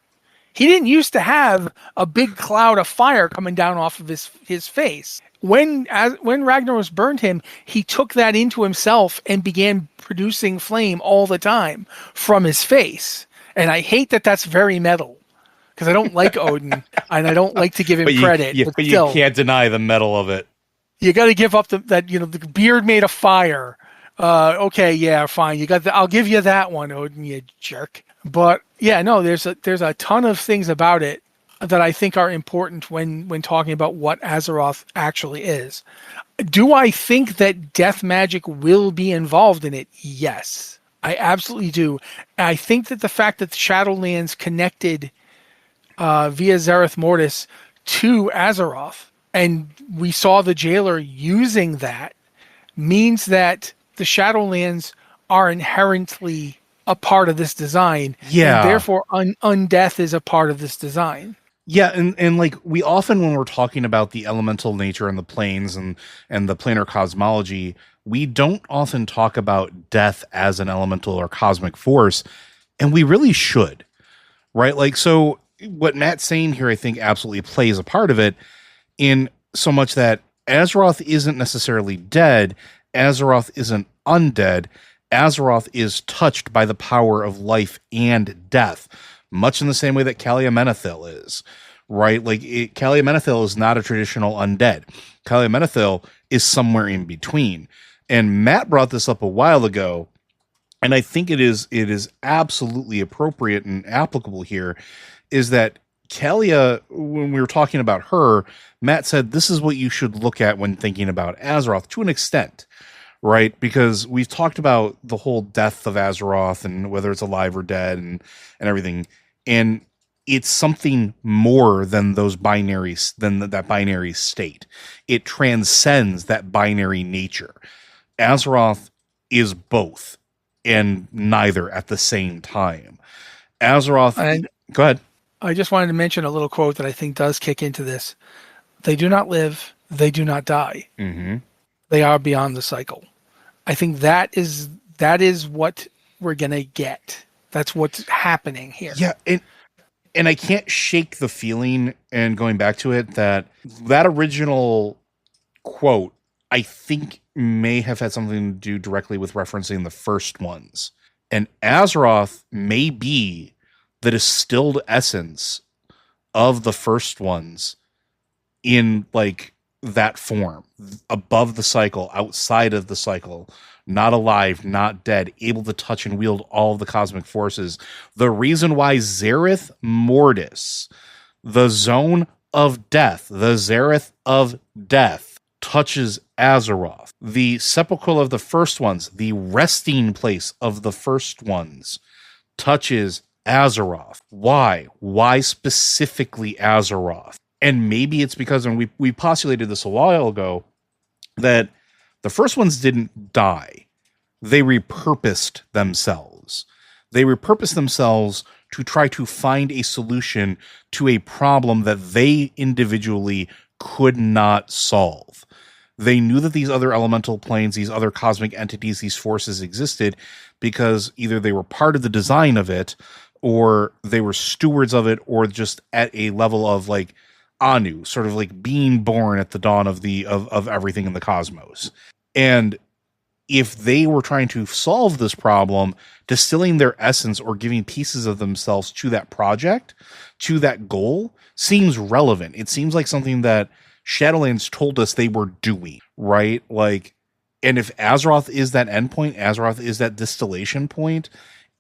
He didn't used to have a big cloud of fire coming down off of his face. When Ragnaros burned him, he took that into himself and began producing flame all the time from his face. And I hate that that's very metal, because I don't like Odin, and I don't like to give him credit.
But still, you can't deny the metal of it.
You got to give up the beard made of fire. Okay, yeah, fine. I'll give you that one, Odin, you jerk. But yeah, no, there's a ton of things about it that I think are important when talking about what Azeroth actually is. Do I think that death magic will be involved in it? Yes, I absolutely do. I think that the fact that the Shadowlands connected via Zereth Mortis to Azeroth, and we saw the jailer using that, means that the Shadowlands are inherently a part of this design.
Yeah.
And therefore, undeath is a part of this design.
Yeah, and like, we often, when we're talking about the elemental nature and the planes and the planar cosmology, we don't often talk about death as an elemental or cosmic force, and we really should, right? Like, so what Matt's saying here, I think, absolutely plays a part of it, in so much that Azeroth isn't necessarily dead, Azeroth isn't undead, Azeroth is touched by the power of life and death, much in the same way that Kaliamenethil is, right? Like, Kaliamenethil is not a traditional undead. Kaliamenethil is somewhere in between. And Matt brought this up a while ago, and I think it is absolutely appropriate and applicable here, is that Kalia, when we were talking about her, Matt said this is what you should look at when thinking about Azeroth, to an extent, right? Because we've talked about the whole death of Azeroth and whether it's alive or dead and everything. And it's something more than those binaries, than that binary state. It transcends that binary nature. Azeroth is both and neither at the same time. Azeroth, go ahead.
I just wanted to mention a little quote that I think does kick into this. They do not live, they do not die.
Mm-hmm.
They are beyond the cycle. I think that is what we're going to get. That's what's happening here.
Yeah, and I can't shake the feeling, and going back to it, that original quote, I think, may have had something to do directly with referencing the first ones. And Azeroth may be the distilled essence of the first ones in like that form, above the cycle, outside of the cycle, not alive, not dead, able to touch and wield all of the cosmic forces. The reason why Zereth Mortis, the zone of death, the Zereth of death, touches Azeroth, the sepulchre of the first ones, the resting place of the first ones, touches Azeroth. Why? Why specifically Azeroth? And maybe it's because, and we postulated this a while ago, that the first ones didn't die. They repurposed themselves. They repurposed themselves to try to find a solution to a problem that they individually could not solve. They knew that these other elemental planes, these other cosmic entities, these forces existed because either they were part of the design of it, or they were stewards of it, or just at a level of like Anu, sort of like being born at the dawn of of everything in the cosmos. And if they were trying to solve this problem, distilling their essence or giving pieces of themselves to that project, to that goal, seems relevant. It seems like something that Shadowlands told us they were doing, right? Like, and if Azeroth is that endpoint, Azeroth is that distillation point,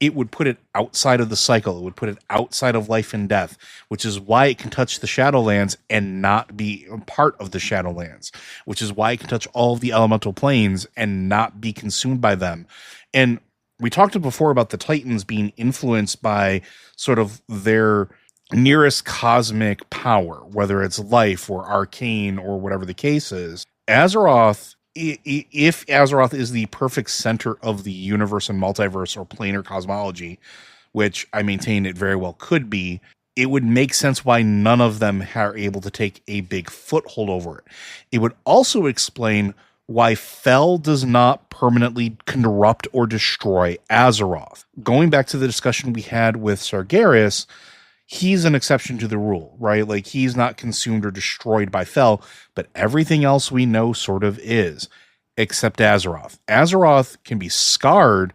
it would put it outside of the cycle. It would put it outside of life and death, which is why it can touch the Shadowlands and not be a part of the Shadowlands, which is why it can touch all of the elemental planes and not be consumed by them. And we talked before about the Titans being influenced by sort of their nearest cosmic power, whether it's life or arcane or whatever the case is. Azeroth, if Azeroth is the perfect center of the universe and multiverse or planar cosmology, which I maintain it very well could be, it would make sense why none of them are able to take a big foothold over it. It would also explain why Fel does not permanently corrupt or destroy Azeroth. Going back to the discussion we had with Sargeras, he's an exception to the rule, right? Like, he's not consumed or destroyed by Fel, but everything else we know sort of is, except Azeroth. Azeroth can be scarred,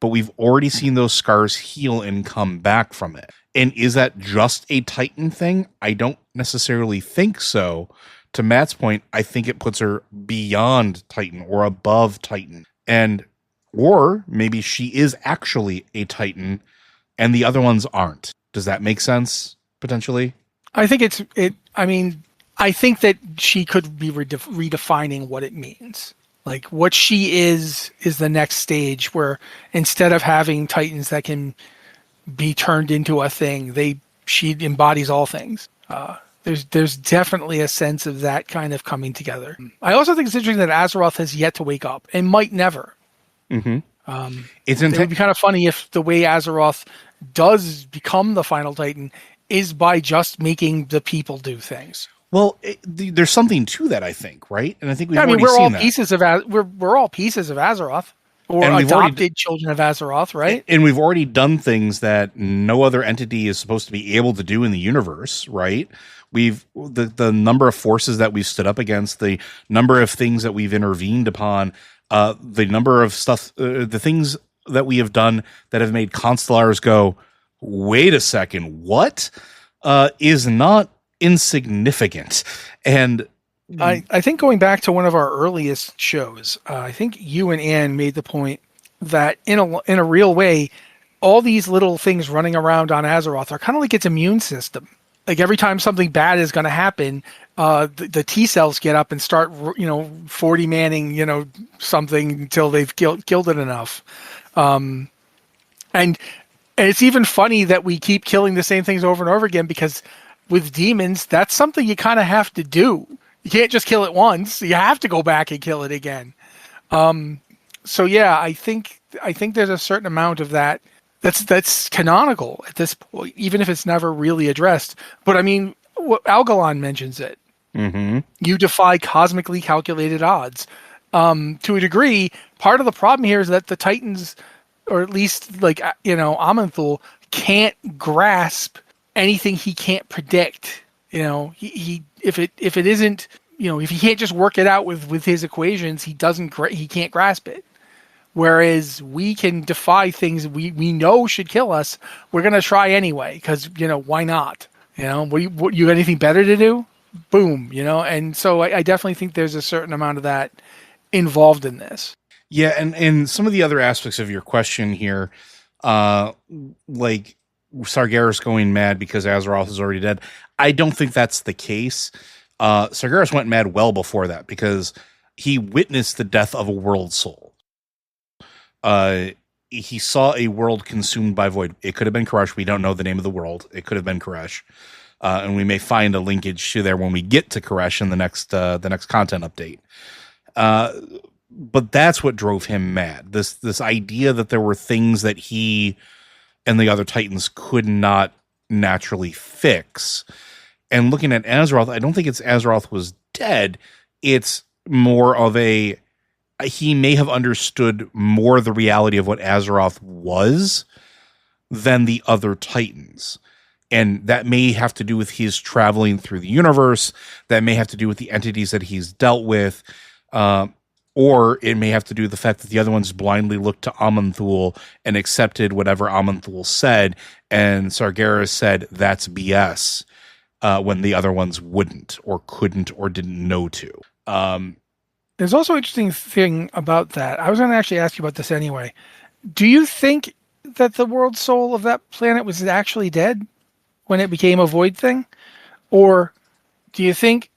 but we've already seen those scars heal and come back from it. And is that just a Titan thing? I don't necessarily think so. To Matt's point, I think it puts her beyond Titan or above Titan. Or maybe she is actually a Titan and the other ones aren't. Does that make sense, potentially?
I think I think that she could be redefining what it means. Like, what she is the next stage where instead of having Titans that can be turned into a thing, she embodies all things. There's definitely a sense of that kind of coming together. I also think it's interesting that Azeroth has yet to wake up and might never.
Mm-hmm.
It would be kind of funny if the way Azeroth does become the final Titan is by just making the people do things.
Well, there's something to that, I think, right? And I think we're all
pieces of we're all pieces of Azeroth, or adopted children of Azeroth, right?
And we've already done things that no other entity is supposed to be able to do in the universe, right? We've the number of forces that we've stood up against, the number of things that we've intervened upon, the number of stuff, the things that we have done that have made Constellars go, wait a second, what? Is not insignificant. And
I think going back to one of our earliest shows, I think you and Anne made the point that in a real way, all these little things running around on Azeroth are kind of like its immune system. Like, every time something bad is going to happen, the T cells get up and start, 40 manning, something until they've killed it enough. And it's even funny that we keep killing the same things over and over again, because with demons, that's something you kind of have to do. You can't just kill it once. You have to go back and kill it again. So yeah, I think there's a certain amount of that that's canonical at this point, even if it's never really addressed. But I mean, Algalon mentions it.
Mm-hmm.
You defy cosmically calculated odds. To a degree, part of the problem here is that the Titans, or at least Amanthul, can't grasp anything he can't predict. If it isn't, if he can't just work it out with his equations, he can't grasp it. Whereas we can defy things we know should kill us. We're going to try anyway because, why not? You got anything better to do? Boom, And so I definitely think there's a certain amount of that involved in this.
Yeah, and some of the other aspects of your question here, like Sargeras going mad because Azeroth is already dead. I don't think that's the case. Sargeras went mad well before that because he witnessed the death of a world soul. He saw a world consumed by void. It could have been Koresh. We don't know the name of the world. It could have been Koresh. And we may find a linkage to there when we get to Koresh in the next content update. But that's what drove him mad. This idea that there were things that he and the other Titans could not naturally fix. And looking at Azeroth, I don't think it's Azeroth was dead. It's more of he may have understood more the reality of what Azeroth was than the other Titans. And that may have to do with his traveling through the universe. That may have to do with the entities that he's dealt with. Or it may have to do with the fact that the other ones blindly looked to Aman'Thul and accepted whatever Aman'Thul said. And Sargeras said, that's BS, when the other ones wouldn't or couldn't or didn't know to.
There's also an interesting thing about that. I was going to actually ask you about this anyway. Do you think that the world soul of that planet was actually dead when it became a void thing? Or do you think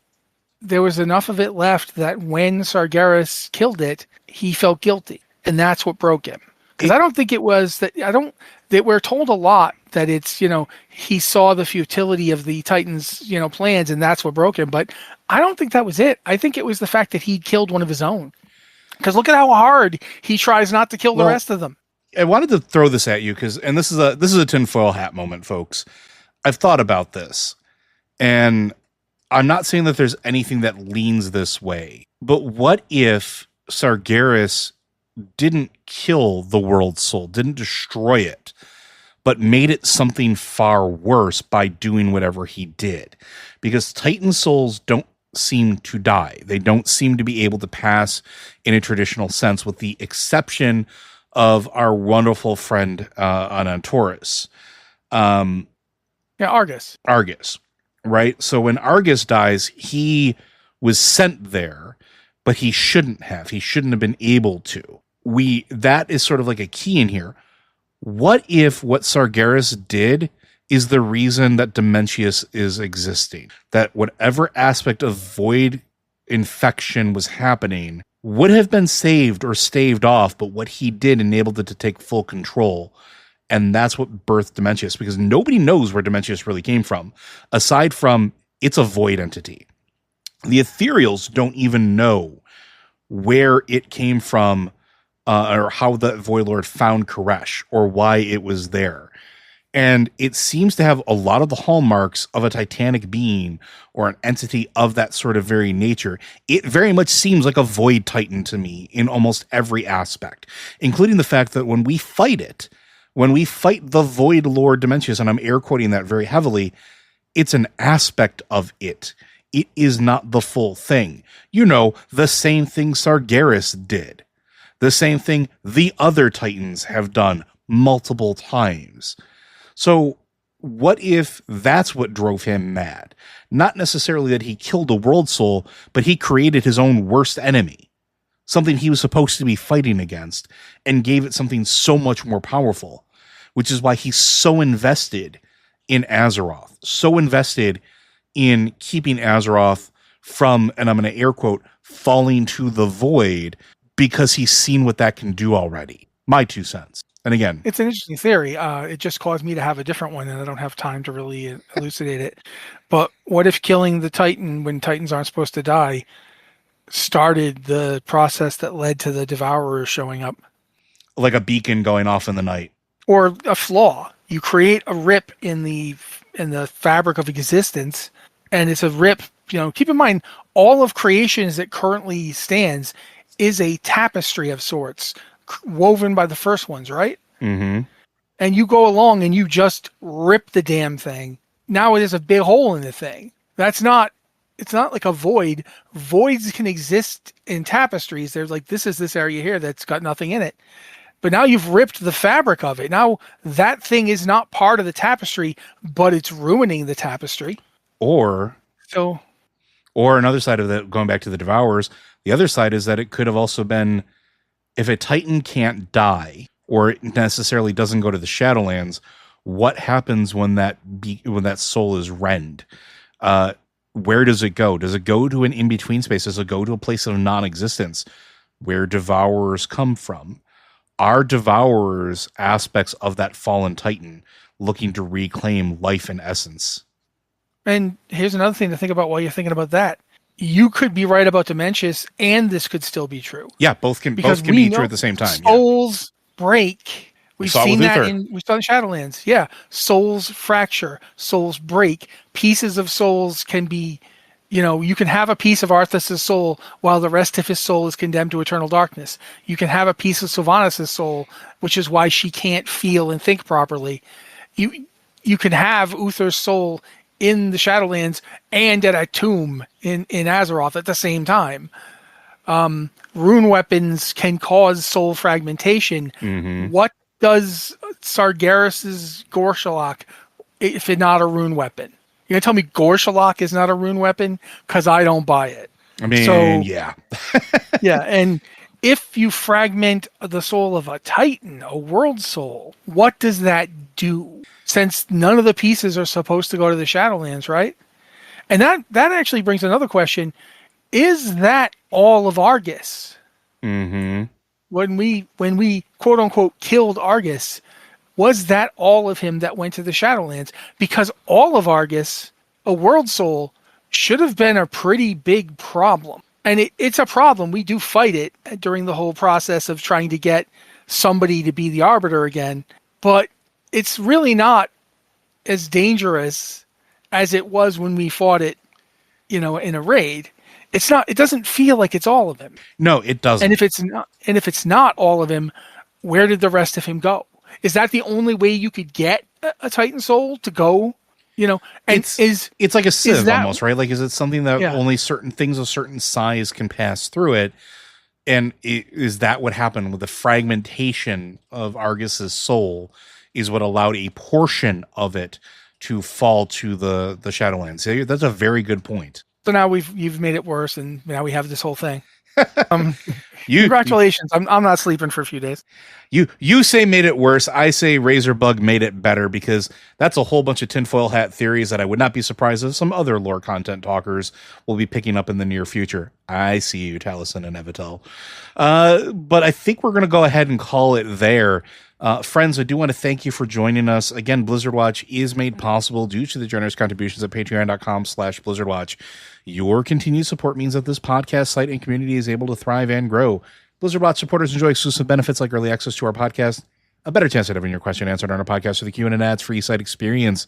there was enough of it left that when Sargeras killed it, he felt guilty, and that's what broke him? Because I don't think it was that. That we're told a lot that it's, he saw the futility of the Titans, plans, and that's what broke him. But I don't think that was it. I think it was the fact that he killed one of his own. Because look at how hard he tries not to kill the rest of them.
I wanted to throw this at you and this is a tinfoil hat moment, folks. I've thought about this, and I'm not saying that there's anything that leans this way, but what if Sargeras didn't kill the world soul, didn't destroy it, but made it something far worse by doing whatever he did? Because Titan souls don't seem to die. They don't seem to be able to pass in a traditional sense, with the exception of our wonderful friend on Antorus.
Argus.
Argus, right? So when Argus dies, he was sent there, but he shouldn't have. He shouldn't have been able to. That is sort of like a key in here. What if what Sargeras did is the reason that Dementius is existing? That whatever aspect of void infection was happening would have been saved or staved off, but what he did enabled it to take full control. And that's what birthed Dementius, because nobody knows where Dementius really came from, aside from it's a void entity. The Ethereals don't even know where it came from, or how the Void Lord found Koresh, or why it was there. And it seems to have a lot of the hallmarks of a titanic being or an entity of that sort of very nature. It very much seems like a void titan to me in almost every aspect, including the fact that when we fight the Void Lord Dementius, and I'm air quoting that very heavily, it's an aspect of it. It is not the full thing. The same thing Sargeras did. The same thing the other Titans have done multiple times. So what if that's what drove him mad? Not necessarily that he killed a world soul, but he created his own worst enemy, something he was supposed to be fighting against, and gave it something so much more powerful, which is why he's so invested in Azeroth, so invested in keeping Azeroth from, and I'm going to air quote, falling to the void, because he's seen what that can do already. My 2 cents. And again,
it's an interesting theory. It just caused me to have a different one, and I don't have time to really elucidate it. But what if killing the Titan when Titans aren't supposed to die started the process that led to the Devourers showing up?
Like a beacon going off in the night.
Or a flaw. You create a rip in the fabric of existence, and it's a rip. Keep in mind, all of creation as it currently stands is a tapestry of sorts, woven by the first ones, right?
Mm-hmm.
And you go along and you just rip the damn thing. Now it is a big hole in the thing. That's not it's not like a void. Voids can exist in tapestries. There's like, this is this area here that's got nothing in it. But now you've ripped the fabric of it. Now that thing is not part of the tapestry, but it's ruining the tapestry.
Or
So,
another side of that, going back to the Devourers, the other side is that it could have also been, if a Titan can't die, or it necessarily doesn't go to the Shadowlands, what happens when that soul is rend? Where does it go? Does it go to an in-between space? Does it go to a place of non-existence where Devourers come from? Are Devourers aspects of that fallen Titan looking to reclaim life and essence?
and here's another thing to think about while you're thinking about that. You could be right about Dementius, and this could still be true.
Yeah, both can
Because
be
we
true
know
at the same time.
souls break. We've
saw it
seen
with
that
Uther.
we saw in Shadowlands. Yeah. Souls fracture, souls break. Pieces of souls can be, you can have a piece of Arthas' soul while the rest of his soul is condemned to eternal darkness. You can have a piece of Sylvanas' soul, which is why she can't feel and think properly. You can have Uther's soul in the Shadowlands and at a tomb in Azeroth at the same time. Rune weapons can cause soul fragmentation.
Mm-hmm.
What does Sargeras' Gorshalak if it's not a rune weapon? You're going to tell me Gorshalak is not a rune weapon? Because I don't buy it.
I mean, yeah.
Yeah, and if you fragment the soul of a Titan, a world soul, what does that do? Since none of the pieces are supposed to go to the Shadowlands, right? And that actually brings another question. Is that all of Argus?
Mm-hmm.
When we quote unquote killed Argus, was that all of him that went to the Shadowlands? Because all of Argus, a world soul, should have been a pretty big problem. And it's a problem. We do fight it during the whole process of trying to get somebody to be the Arbiter again. But it's really not as dangerous as it was when we fought it, in a raid. It's not. It doesn't feel like it's all of him.
No, it doesn't.
And if it's not all of him, where did the rest of him go? Is that the only way you could get a Titan soul to go? And
it's like a sieve almost, right? Like, is it something that
Yeah.
only certain things of certain size can pass through it? And is that what happened with the fragmentation of Argus's soul? Is what allowed a portion of it to fall to the Shadowlands. So that's a very good point.
So now you've made it worse, and now we have this whole thing. Congratulations! I'm not sleeping for a few days.
You say made it worse. I say Razorbug made it better, because that's a whole bunch of tinfoil hat theories that I would not be surprised if some other lore content talkers will be picking up in the near future. I see you, Taliesin and Evitel. But I think we're going to go ahead and call it there. Friends, I do want to thank you for joining us. Again, Blizzard Watch is made possible due to the generous contributions at patreon.com/BlizzardWatch. Your continued support means that this podcast site and community is able to thrive and grow. Blizzard Watch supporters enjoy exclusive benefits like early access to our podcast, a better chance at having your question answered on our podcast with a Q&A ads-free site experience.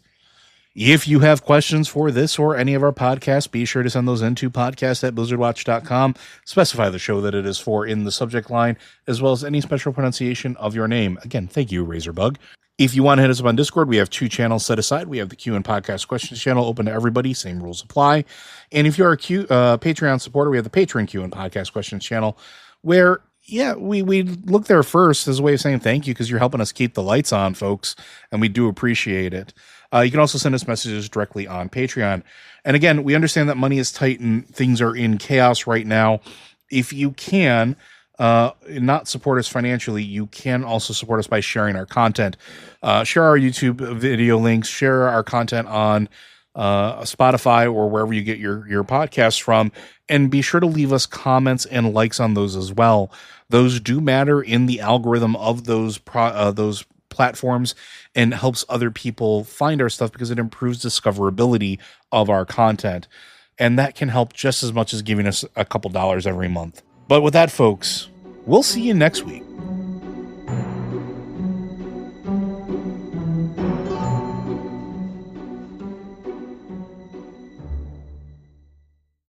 If you have questions for this or any of our podcasts, be sure to send those into podcast@blizzardwatch.com. Specify the show that it is for in the subject line, as well as any special pronunciation of your name. Again, thank you, Razorbug. If you want to hit us up on Discord, we have 2 channels set aside. We have the Q and Podcast Questions channel open to everybody. Same rules apply. And if you're a Patreon supporter, we have the Patreon Q and Podcast Questions channel, where we look there first as a way of saying thank you, because you're helping us keep the lights on, folks, and we do appreciate it. You can also send us messages directly on Patreon. And again, we understand that money is tight and things are in chaos right now. If you can not support us financially, you can also support us by sharing our content. Share our YouTube video links, share our content on Spotify or wherever you get your podcasts from, and be sure to leave us comments and likes on those as well. Those do matter in the algorithm of those platforms and helps other people find our stuff, because it improves discoverability of our content. And that can help just as much as giving us a couple dollars every month. But with that, folks, we'll see you next week.